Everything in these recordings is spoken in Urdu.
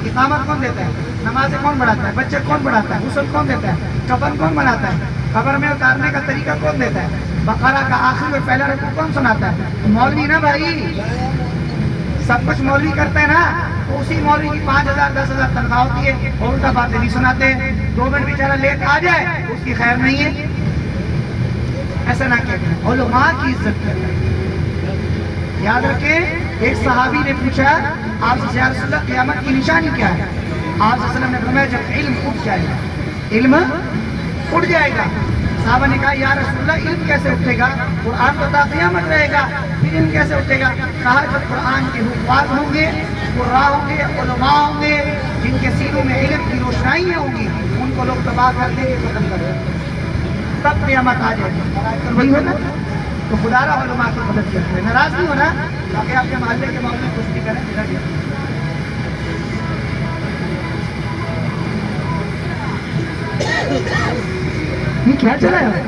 اقامت کون دیتا ہے؟ نمازیں کون پڑھاتا ہے؟ بچے کون پڑھاتا ہے؟ غسل کون دیتا ہے؟ کفن کون بناتا ہے؟ قبر میں اتارنے کا طریقہ کون دیتا ہے؟ بقرہ کا آخر میں پہلا رکوع کون سناتا ہے؟ مولوی نا بھائی، سب کچھ مولوی کرتا ہے نا، تو اسی مولوی کی 5,000 10,000 تنخواہ ہوتی ہے اور الٹا باتیں نہیں سناتے ہیں. 2 منٹ بیچارہ لیٹ آ جائے اس کی خیر نہیں ہے. ایسا نہ کیا کریں، علماء کی عزت کریں. یاد رکھیں، ایک صحابی نے پوچھا آپ سے یا رسول اللہ قیامت کی نشانی کیا ہے؟ آپ صلی اللہ علیہ وسلم نے فرمایا جب علم اٹھ جائے گا. علم اٹھ جائے گا. صحابہ نے کہا یا رسول اللہ علم کیسے اٹھے گا؟ قرآن تو تا قیامت رہے گا، پھر علم کیسے اٹھے گا؟ کہا جب قرآن کے حفاظ ہوں گے، قراء ہوں گے، علماء ہوں گے، جن کے سینوں میں علم کی روشنائیاں ہوں گی، ان کو لوگ تباہ کر دیں گے، ختم کر دیں گے، تب قیامت آ جائے گی. وہی ہونا تو خدا را علماء کی مدد کرتے ہیں. ناراض نہیں ہونا، باقی آپ کے محلے کے معاملے میں کچھ بھی کریں. یہ کیا چلا ہے؟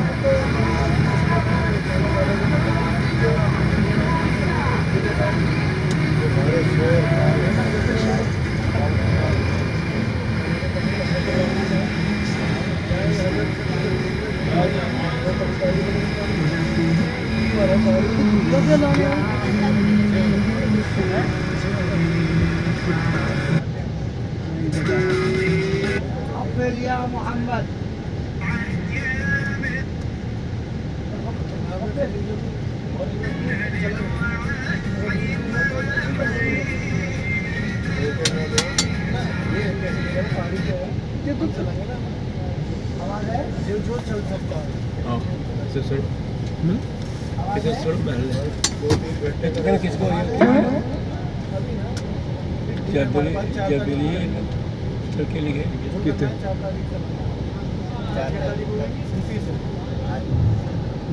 یا محمد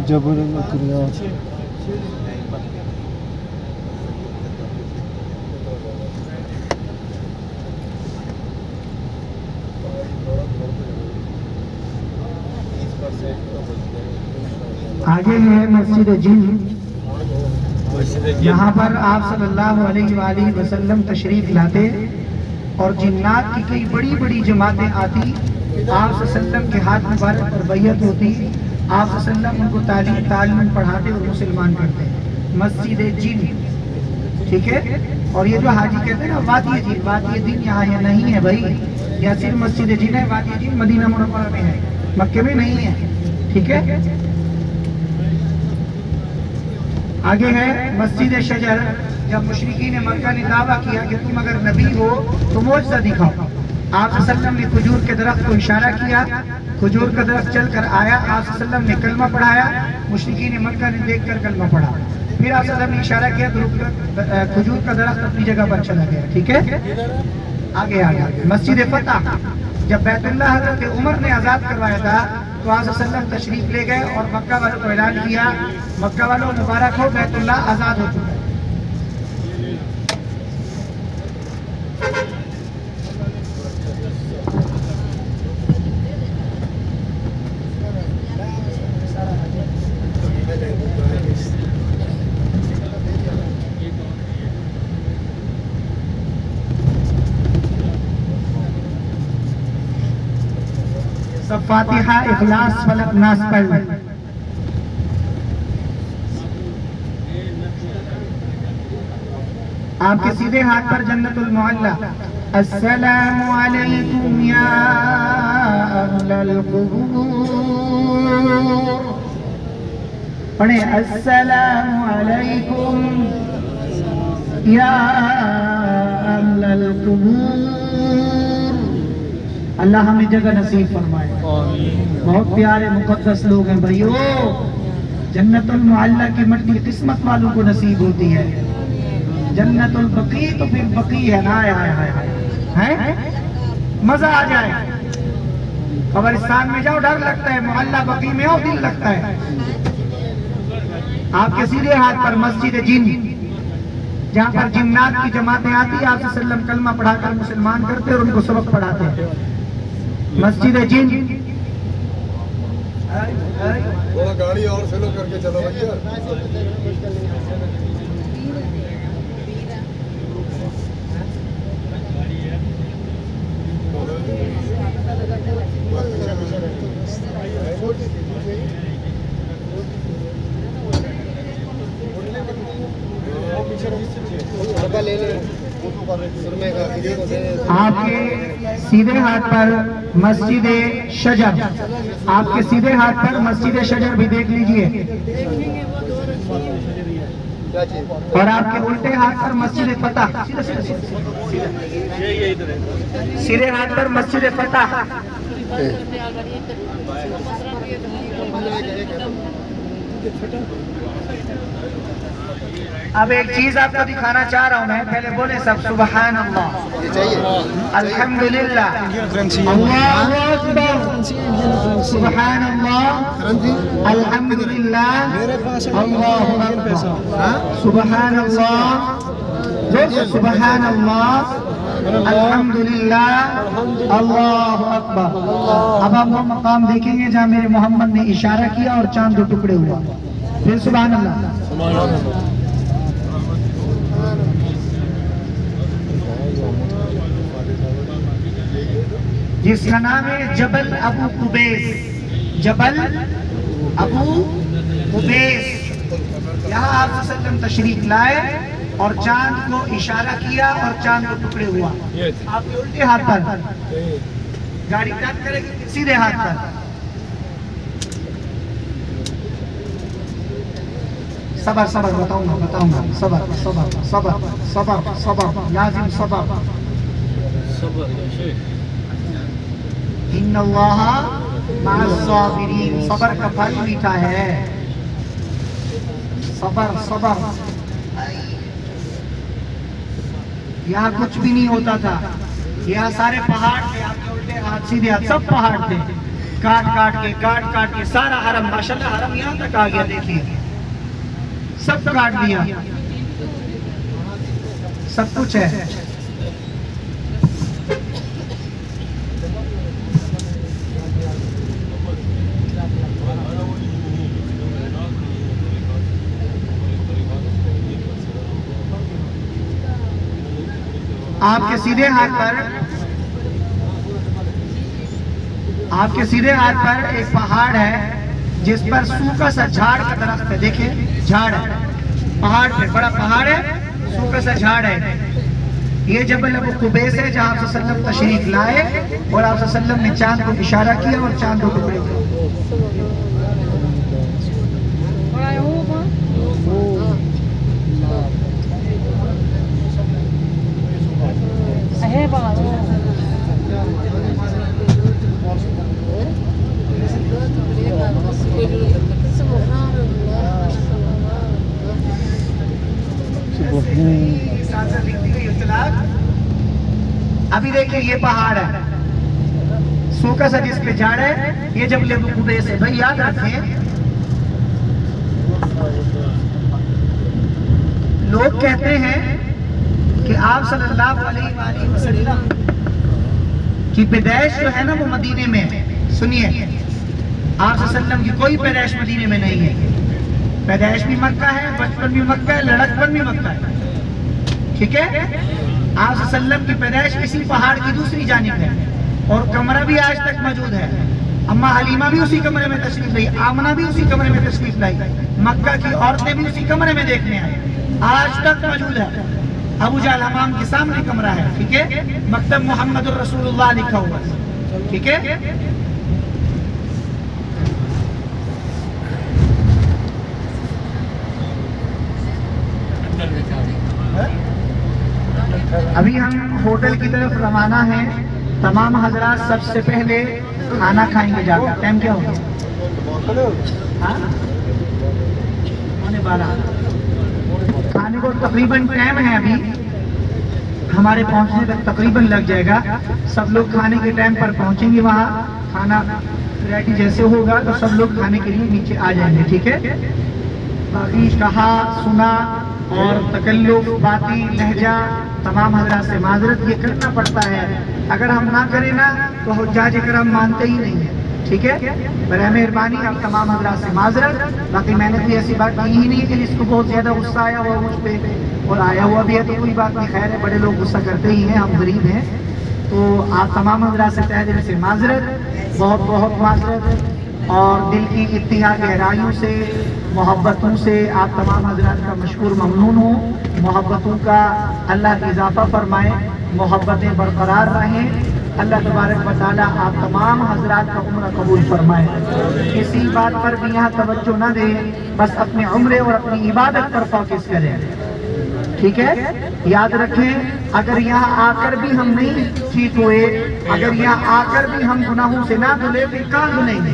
جبر آگے ہے مسجد جن، یہاں پر آپ صلی اللہ علیہ وآلہ وسلم تشریف لاتے اور جنات کی کئی بڑی بڑی جماعتیں آتی. آپ صلی اللہ علیہ وسلم کے ہاتھ مبارک پر بیعت ہوتی. آپ صلی اللہ علیہ وسلم ان کو تعلیم پڑھاتے اور مسلمان کرتے. مسجد جن، ٹھیک ہے. اور یہ جو حاجی کہتے ہیں نا وادی جن، وادی جن یہاں یہ نہیں ہے بھائی، یہاں صرف مسجد جن ہے. وادی جن مدینہ منورہ میں ہے، مکے میں نہیں ہے، ٹھیک ہے. آگے ہے مسجد شجر. جب مشرکین مکہ نے دعویٰ کیا کہ تم اگر نبی ہو تو معجزہ دکھاؤ، آپ صلی اللہ علیہ وسلم نے کھجور کے درخت کو اشارہ کیا، کھجور کا درخت چل کر آیا، آپ صلی اللہ علیہ وسلم نے کلمہ پڑھایا، مشرکین مکہ نے دیکھ کر کلمہ پڑھا. پھر آپ صلی اللہ علیہ وسلم نے اشارہ کیا تو کھجور کا درخت اپنی جگہ پر چلا گیا. ٹھیک ہے. آگے مسجد فتح. جب بیت اللہ حضرت عمر نے آزاد کروایا تھا تو آپ صلی اللہ علیہ وسلم تشریف لے گئے اور مکہ والوں کو اعلان کیا، مکہ والوں مبارک ہو، بیت اللہ آزاد ہو چکا ہے. سب فاتحہ اخلاص فلق ناس پڑھ لیں. آپ کے سیدھے ہاتھ پر جنت المعلی. السلام علیکم یا اہل القبور. پڑھیں السلام علیکم یا اہل القبور. اللہ ہمیں جگہ نصیب فرمائے. بہت پیارے مقدس لوگ ہیں بھائیو. جنت المعلی کی مٹی قسمت والوں کو نصیب ہوتی ہے. جنت البقیع تو پھر بقیع ہے نا، ہے مزہ آ جائے. قبرستان میں جاؤ ڈر لگتا ہے، معلی بقیع میں آؤ دل لگتا ہے. آپ کے سیدھے ہاتھ پر مسجد جن، جہاں پر جنات کی جماعتیں آتی، آپ صلی اللہ علیہ وسلم کلمہ پڑھا کر مسلمان کرتے اور ان کو سبق پڑھاتے ہیں. مسجد جن. تھوڑا گاڑی اور سلو کر کے چلو بھیا. آپ کے سیدھے ہاتھ پر مسجد شجر، آپ کے سیدھے ہاتھ پر مسجد شجر بھی دیکھ لیجئے، اور آپ کے الٹے ہاتھ پر مسجد فتح، سیدھے ہاتھ پر مسجد فتح۔ اب ایک چیز آپ کو دکھانا چاہ رہا ہوں میں، پہلے بولے سب سبحان اللہ، الحمدللہ، اللہ اکبر، سبحان اللہ، الحمدللہ، اللہ اکبر، سبحان اللہ، سبحان اللہ، الحمدللہ، اللہ اکبر۔ اب آپ وہ مقام دیکھیں گے جہاں میرے محمد نے اشارہ کیا اور چاند دو ٹکڑے ہوا، پھر سبحان اللہ۔ جس کا نام ہے جبل ابو قبیس، جبل ابو قبیس، یہاں آپ صلی اللہ علیہ وسلم تشریف لائے اور چاند کو اشارہ کیا اور چاند کو ٹکڑے ہوا۔ آپ کے الٹے ہاتھ پر گاڑی ٹرن کرے گی، سیدھے ہاتھ پر صبر صبر، بتاؤں گا، صبر صبر صبر صبر صبر، لازم صبر۔ ان اللہ مع الصابرین، صبر کا پھل میٹھا ہے، صبر صبر۔ یہاں کچھ بھی نہیں ہوتا تھا، یہاں سارے پہاڑ تھے، آپ کے الٹے ہاتھ سیدھے ہاتھ سب پہاڑ تھے، کاٹ کے سارا حرم، ماشاءاللہ حرم یہاں تک آ گیا، دیکھیے سب کاٹ دیا، سب کچھ ہے۔ آپ کے سیدھے ہاتھ پر ایک پہاڑ ہے جس پر سوکھا سا جھاڑ کا درخت ہے، دیکھیں جھاڑ ہے، پہاڑ پہ بڑا پہاڑ ہے، سوکھا سا جھاڑ ہے۔ یہ جبل ابو قبیس ہے جہاں آپ صلی اللہ علیہ وسلم تشریف لائے اور آپ صلی اللہ علیہ وسلم نے چاند کو اشارہ کیا اور چاند کو ٹکڑے کیے۔ ابھی دیکھیں یہ پہاڑ ہے سوکھا سا جس پہ جھاڑ ہے، یہ جبل ابو قبیس ہے۔ بھائی یاد رکھیں، لوگ کہتے ہیں کہ آپ صلی اللہ علیہ وآلہ وسلم کی پیدائش جو ہے نا وہ مدینے میں ہے۔ سنیے، آپ صلی اللہ علیہ وسلم کی کوئی پیدائش مدینے میں نہیں ہے، پیدائش بھی مکہ ہے، بچپن بھی مکہ ہے، لڑکپن بھی مکہ ہے، ٹھیک ہے۔ آپ صلی اللہ علیہ وسلم کی پیدائش کسی پہاڑ کی دوسری جانب ہے، اور کمرہ بھی آج تک موجود ہے۔ اماں حلیمہ بھی اسی کمرے میں تشریف لائی، آمنہ بھی اسی کمرے میں تشریف لائی، مکہ کی عورتیں بھی اسی کمرے میں دیکھنے آئیں، آج تک موجود ہے۔ ابو جہل حمام کے سامنے کمرہ ہے، ٹھیک ہے، مکتب محمد الرسول اللہ لکھا ہوا ہے، ٹھیک ہے۔ ابھی ہم ہوٹل کی طرف روانہ ہیں، تمام حضرات سب سے پہلے کھانا کھائیں گے جا کر۔ ٹائم کیا ہوگا؟ 12 کھانے کو تقریباً ٹائم ہے، ابھی ہمارے پہنچنے تک تقریباً لگ جائے گا۔ سب لوگ کھانے کے ٹائم پر پہنچیں گے، وہاں کھانا ریڈی جیسے ہوگا تو سب لوگ کھانے کے لیے نیچے آ جائیں گے، ٹھیک ہے۔ باقی کہا سنا اور تکلف، باتی لہجہ، تمام حضرات سے معذرت، یہ کرنا پڑتا ہے، اگر ہم نہ کریں نا تو حجاج کرام مانتے ہی نہیں ہیں، ٹھیک ہے۔ برائے مہربانی آپ تمام حضرات سے معذرت۔ باقی میں نے کوئی ایسی بات کی ہی نہیں کہ جس کو بہت زیادہ غصہ آیا ہوا مجھ پہ، اور آیا ہوا بھی ہے تو کوئی بات نہیں، خیر ہے، بڑے لوگ غصہ کرتے ہی ہیں، ہم غریب ہیں، تو آپ تمام حضرات سے تہ دل سے معذرت، بہت بہت معذرت، اور دل کی اتحاد گہرائیوں سے محبتوں سے آپ تمام حضرات کا مشکور ممنون ہوں. محبتوں کا اللہ اضافہ فرمائے, محبتیں برقرار رہیں. اللہ تبارک و تعالیٰ آپ تمام حضرات کا عمرہ قبول فرمائے. کسی بات پر بھی یہاں توجہ نہ دیں, بس اپنے عمرے اور اپنی عبادت پر فوکس کریں. ٹھیک ہے, یاد رکھیں اگر یہاں آ کر بھی ہم نہیں ٹھیک ہوئے, اگر یہاں آ کر بھی ہم گناہوں سے نہ دھلے, پھر کہاں دھلیں گے؟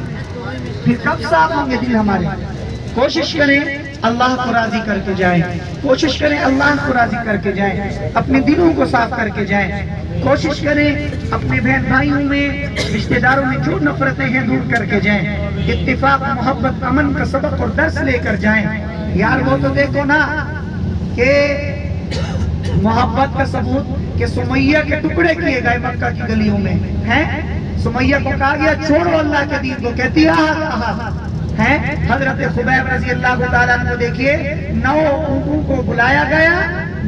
پھر کب صاف ہوں گے دل ہمارے؟ کوشش کریں اللہ کو راضی کر کے جائیں, کوشش کریں اللہ کو راضی کر کے جائیں, اپنے دلوں کو صاف کر کے جائیں. کوشش کریں اپنے بہن بھائیوں میں, رشتہ داروں میں جو نفرتیں ہیں دور کر کے جائیں. اتفاق, محبت, امن کا سبق اور درس لے کر جائیں. یار وہ تو دیکھو نا کہ محبت کا ثبوت کہ سمیہ کے ٹکڑے کیے گئے مکہ کی گلیوں میں ہیں. سمیہ کو کہا گیا چھوڑو اللہ کے دین کو, کہتی ہے. حضرت خبیب رضی اللہ تعالیٰ عنہ کو دیکھیے, 9 اونٹوں کو بلایا گیا,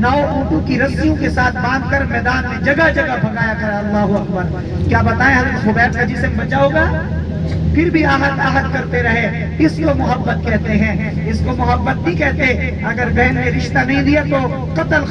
9 اونٹوں کی رسیوں کے ساتھ باندھ کر میدان میں جگہ جگہ بھگایا کرا. اللہ اکبر. کیا بتائیں حضرت خبیب کا جسم بچا ہوگا؟ پھر بھی آہت آہت کرتے رہے. اس کو محبت کہتے ہیں, اس کو محبت نہیں کہتے. اگر بہن نے رشتہ نہیں دیا تو قتل,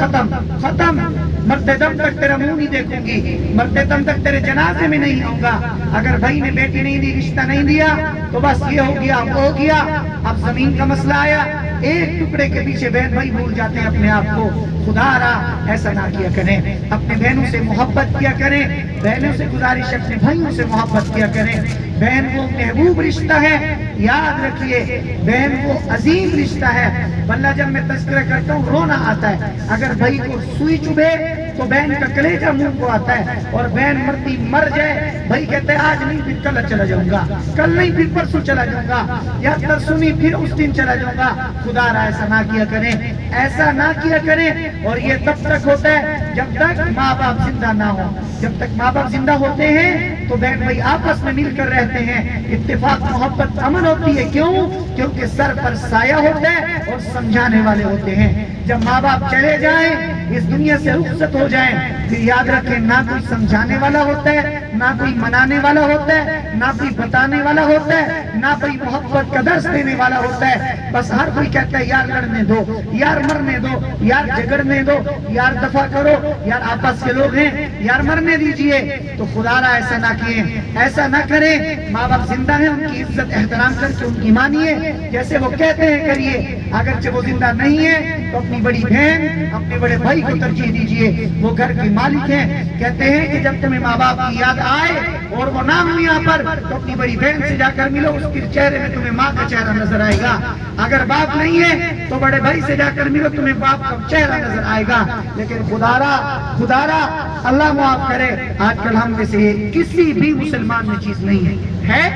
ختم. مرتے دم تک تیرا منہ نہیں دیکھوں گی, مرتے دم تک تیرے جنازے میں نہیں آؤں گا. اگر بھائی نے بیٹی نہیں دی, رشتہ نہیں دیا, تو بس یہ ہو گیا وہ ہو گیا. اب زمین کا مسئلہ آیا, ایک ٹکڑے کے پیچھے بہن بھائی بھول جاتے ہیں اپنے آپ کو. خدا رہا ایسا نہ کیا کریں, اپنے بہنوں سے محبت کیا کریں. بہنوں سے گزارش, اپنے بھائیوں سے محبت کیا کریں. بہن وہ محبوب رشتہ ہے, یاد رکھیے بہن وہ عظیم رشتہ ہے. واللہ جب میں تذکرہ کرتا ہوں رونا آتا ہے. اگر بھائی کو سوئی چبھے تو بہن کا کلیجہ منہ کو آتا ہے, اور بہن مرتی مر جائے, بھائی کہتے ہیں آج نہیں پھر کل چلا جاؤں گا, کل نہیں پھر پرسوں چلا جاؤں گا, یا ترسوں نہیں پھر اس دن چلا جاؤں گا. خدا را ایسا نہ کیا کریں, ایسا نہ کیا کریں. اور یہ تب تک ہوتا ہے جب تک ماں باپ زندہ نہ ہو. جب تک ماں باپ زندہ ہوتے ہیں تو بہن بھائی آپس میں مل کر رہتے ہیں, اتفاق, محبت, امن ہوتی ہے. کیوں؟ کیونکہ سر پر سایہ ہوتا ہے اور سمجھانے والے ہوتے ہیں. جب ماں باپ چلے جائیں, اس دنیا سے رخصت ہو جائیں, پھر یاد رکھیں نہ کوئی سمجھانے والا ہوتا ہے, نہ کوئی منانے والا ہوتا ہے, نہ کوئی بتانے والا ہوتا ہے, نہ کوئی محبت کا درس دینے والا ہوتا ہے. بس ہر کوئی کہتا ہے یار لڑنے دو, یار مرنے دو, یار جھگڑنے دو, یار دفع کرو, یار آپس کے لوگ ہیں, یار مرنے دیجئے. تو خدا را ایسا نہ کیے, ایسا نہ کریں. ماں باپ زندہ ہیں, ان کی عزت احترام کر کے ان کی مانیے, جیسے وہ کہتے ہیں کریے. اگرچہ وہ زندہ نہیں ہے تو اپنی بڑی بہن, اپنے بڑے بھائی کو ترجیح دیجئے. وہ گھر کے مالک ہیں. کہتے ہیں کہ جب تمہیں ماں باپ کی یاد آئے اور وہ نہ ہو یہاں پر, تو اپنی بڑی بہن سے جا کر ملو, اس کے چہرے میں تمہیں ماں کا چہرہ نظر آئے گا. اگر باپ نہیں ہے تو بڑے بھائی سے جا کر ملو, تمہیں باپ کا چہرہ نظر آئے گا. لیکن خدا را اللہ معاف کرے, آج کل ہم میں سے کسی بھی مسلمان میں چیز نہیں ہے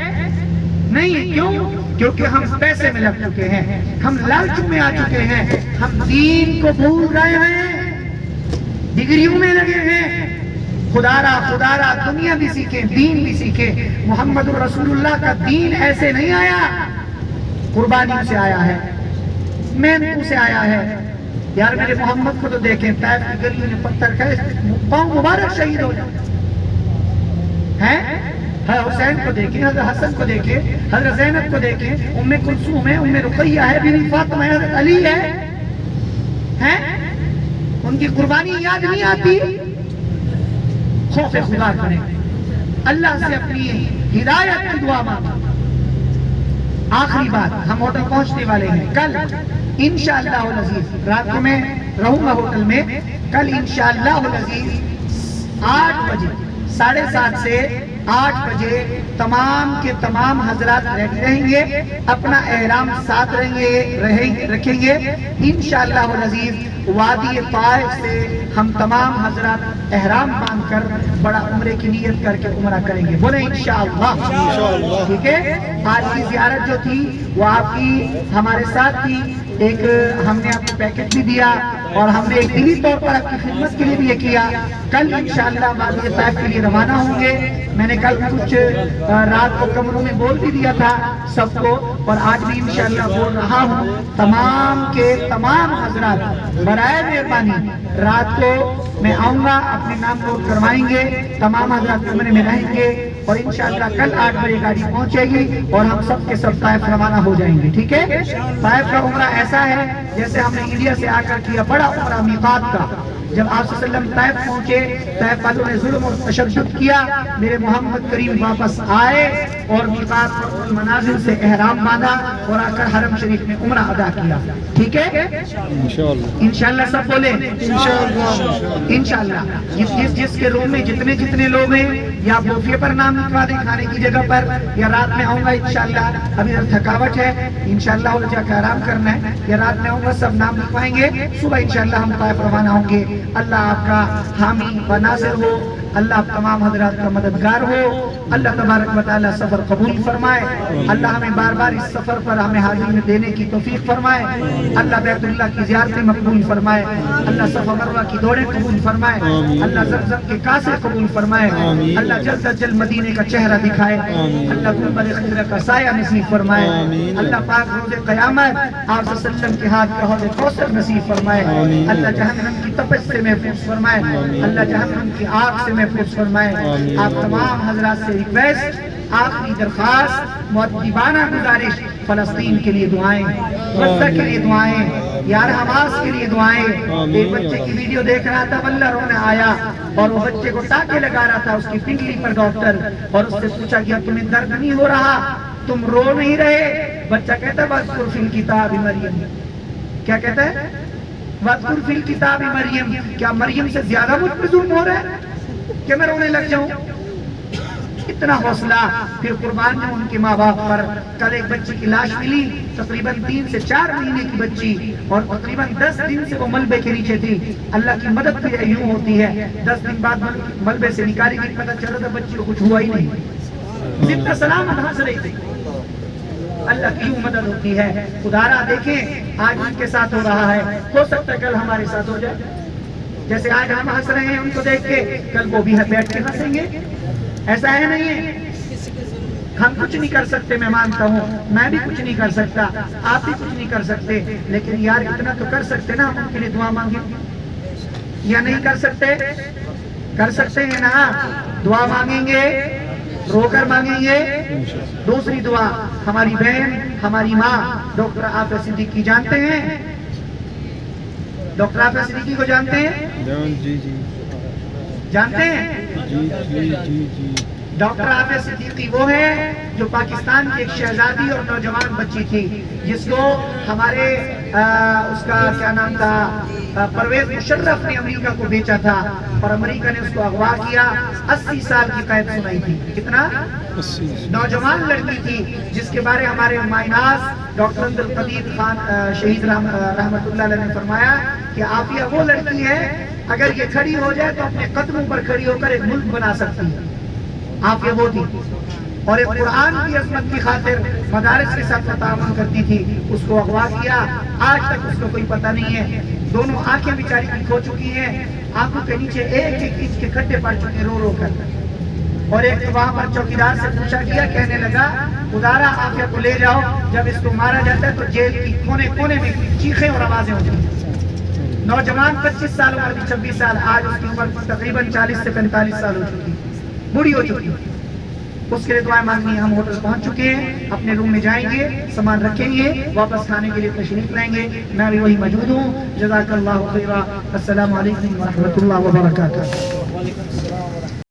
نہیں. کیوں؟ کیونکہ ہم پیسے میں لگ چکے ہیں, ہم لالچ میں آ چکے ہیں, ہم دین کو بھول رہے ہیں, ڈگریوں میں لگے ہیں. خدا را دنیا بھی سیکھیں, دین بھی سیکھیں. محمد رسول اللہ کا دین ایسے نہیں آیا, قربانیوں سے آیا ہے, محنتوں سے آیا ہے. یار میرے محمد کو تو دیکھیں, طائف کی گلیوں میں پتھر کھائے, پاؤں مبارک شہید ہو جائے ہیں. حسین کو دیکھیں, حضرت حسن کو دیکھیں, حضرت زینب کو دیکھیں, ام کلثوم ہے, ام رقیہ ہے, بیوی فاطمہ ہے, حضرت علی ہے. ان کی قربانی یاد نہیں آتی. خوف خدا کریں, اللہ سے اپنی ہدایت کی دعا مانگیں. آخری بات, ہم ہوٹل پہنچنے والے ہیں. کل انشاءاللہ العزیز رات کو میں رہوں گا ہوٹل میں. کل انشاءاللہ العزیز 8 بجے, 7:30 سے 8 بجے تمام کے تمام حضرات ریڈی رہیں گے, اپنا احرام ساتھ رکھیں گے. انشاءاللہ العزیز وادی طائف سے ہم تمام حضرات احرام باندھ کر بڑا عمرے کی نیت کر کے عمرہ کریں گے. بولیں انشاءاللہ. ٹھیک ہے, آج کی زیارت جو تھی وہ آپ کی ہمارے ساتھ تھی. ایک ہم نے آپ کو پیکٹ بھی دیا, اور ہم نے ایک دلی طور پر آپ کی خدمت کے لیے بھی یہ کیا. کل انشاءاللہ وادی طائف کے لیے روانہ ہوں گے. میں نے کل کچھ رات کو کمروں میں بول بھی دیا تھا سب کو, اور آج بھی انشاءاللہ بول رہا ہوں. تمام کے تمام حضرات برائے مہربانی رات کو میں آؤں گا, اپنے نام نوٹ کروائیں گے. تمام حضرات کمرے میں رہیں گے. اور انشاءاللہ کل 8 بجے گاڑی پہنچے گی اور ہم سب کے سب طائف روانہ ہو جائیں گے. ٹھیک ہے؟ طائف کا عمرہ ایسا ہے جیسے ہم نے انڈیا سے آ کر کیا بڑا عمرہ میقات کا. جب آپ صلی اللہ علیہ وسلم طائف پہنچے، طائف والوں نے ظلم اور تشدد کیا، میرے محمد کریم واپس آئے اور میقات منازل سے احرام باندھا اور آ کر حرم شریف میں عمرہ ادا کیا. ٹھیک ہے؟ انشاءاللہ سب بولے انشاءاللہ. جس کے روم میں جتنے لوگ ہیں یا بوفے پر نام لکھوا دیں کھانے کی جگہ پر، یا رات میں آؤں گا انشاءاللہ. ابھی تھکاوٹ ہے انشاءاللہ اور جا کے آرام کرنا ہے، یا رات میں آؤں گا سب نام لکھوائیں گے. صبح انشاءاللہ ہم طائف روانہ ہوں گے. اللہ آپ کا حامی و ناصر ہو، اللہ آپ تمام حضرات کا مددگار ہو. اللہ تبارک و تعالی سفر قبول فرمائے. اللہ ہمیں بار بار اس سفر پر ہمیں حاضری میں دینے کی توفیق فرمائے. اللہ بیت اللہ کی زیارتیں مقبول فرمائے. اللہ صفا مروہ کی دوڑیں قبول فرمائے. اللہ زمزم کے کاسے قبول فرمائے. اللہ جلد از جلد مدینے کا چہرہ دکھائے. اللہ گنبد خضرا کا سایہ نصیب فرمائے. اللہ پاک روز قیامت آپ صلی اللہ علیہ وسلم کے ہاتھ کا حوض کوثر نصیب فرمائے. اللہ جہنم کی تپش سے محفوظ فرمائے. اللہ جہنم کی آگ سے محفوظ فرمائے. آپ تمام حضرات سے ریکویسٹ، آخری درخواست، مؤدبانہ گزارش، فلسطین کے لیے دعائیں، غزہ کے لیے دعائیں، یار حماس کے لیے دعائیں. ایک بچے کی ویڈیو دیکھ رہا تھا، واللہ رونے آیا اور وہ بچے کو ٹانکے لگا رہا تھا اس کی پنڈلی پر ڈاکٹر، اور اس سے پوچھا گیا تمہیں درد نہیں ہو رہا، تم رو نہیں رہے؟ بچہ کہتا ہے وَاذْكُرْ فِي الْكِتَابِ مَرْيَمَ. کیا کہتا ہے؟ وَاذْكُرْ فِي الْكِتَابِ مَرْيَمَ. کیا مریم سے زیادہ مجھ پر ظلم ہو رہا ہے کہ میں رونے لگ جاؤں؟ اتنا حوصلہ. پھر قربان جو ان کے ماں باپ پر. کل ایک بچی کی لاش ملی، تقریباً 3 سے 4 مہینے کی بچی، اور تقریباً 10 دن سے وہ ملبے کے نیچے تھی. اللہ کی مدد بھی یوں ہوتی ہے، 10 دن بعد ملبے سے نکالی گئی، پتہ چلا تھا بچی کو کچھ ہوا ہی نہیں، زندہ سلامت ہنس رہی تھی. اللہ کی یوں مدد ہوتی ہے. خدارا دیکھیں آج ان کے ساتھ ہو رہا ہے، ہو سکتا ہے کل ہمارے ساتھ ہو جائے. جیسے آج ہم ہنس رہے ہیں ان کو دیکھ کے، کل وہ بھی بیٹھ کے ہنسیں گے. ایسا ہے نہیں ہے؟ ہم کچھ نہیں کر سکتے، میں مانتا ہوں، میں بھی کچھ نہیں کر سکتا، آپ بھی کچھ نہیں کر سکتے، لیکن یار اتنا تو کر سکتے نا، ہم ان کے لیے دعا مانگیں. یا نہیں کر سکتے؟ کر سکتے ہیں نا. دعا مانگیں گے، رو کر مانگیں گے. دوسری دعا، ہماری بہن، ہماری ماں ڈاکٹر عافیہ صدیقی جانتے ہیں؟ ڈاکٹر عافیہ صدیقی کو جانتے ہیں؟ جی جانتے ہیں؟ ڈاکٹر عافیہ صدیقی وہ ہے جو پاکستان کی ایک شہزادی اور نوجوان بچی تھی، جس کو ہمارے اس کا کیا نام تھا، پرویز مشرف نے امریکہ کو بیچا تھا، اور امریکہ نے اس کو اغوا کیا. 80 سال کی قید سنائی تھی. کتنا؟ 80. نوجوان لڑکی تھی جس کے بارے ہمارے مائناز ڈاکٹر عبدالقدیر خان شہید رحمت اللہ علیہ نے فرمایا کہ عافیہ وہ لڑکی ہے اگر یہ کھڑی ہو جائے تو اپنے قدموں پر کھڑی ہو کر ایک ملک بنا سکتی ہے. عافیہ وہ تھی، اور ایک قرآن کی عظمت کی خاطر مدارس کے ساتھ تعاون کرتی تھی. اس کو اغوا کیا، آج تک اس کو کوئی پتہ نہیں ہے. دونوں آنکھیں بیچاری کی کھو چکی ہیں، آنکھوں کے نیچے ایک ایک انچ کے کھڈے پڑ چکے رو رو کر. اور ایک وہاں پر چوکیدار سے پوچھا گیا، کہنے لگا خدارا عافیہ کو لے جاؤ، جب اس کو مارا جاتا ہے تو جیل کی کونے کونے میں چیخیں اور آوازیں ہوتی ہیں. نوجوان 25 سال عمر کی 26 سال، آج اس کی عمر تقریباً 40 سے 45 سال ہو چکی، بوڑھی ہو چکی. اس کے لیے دعائیں مانگنی ہے. ہم ہوٹل پہنچ چکے ہیں، اپنے روم میں جائیں گے، سامان رکھیں گے، واپس کھانے کے لیے تشریف لائیں گے. میں بھی وہی موجود ہوں. جزاک اللہ خیرا. السلام علیکم ورحمۃ اللہ وبرکاتہ.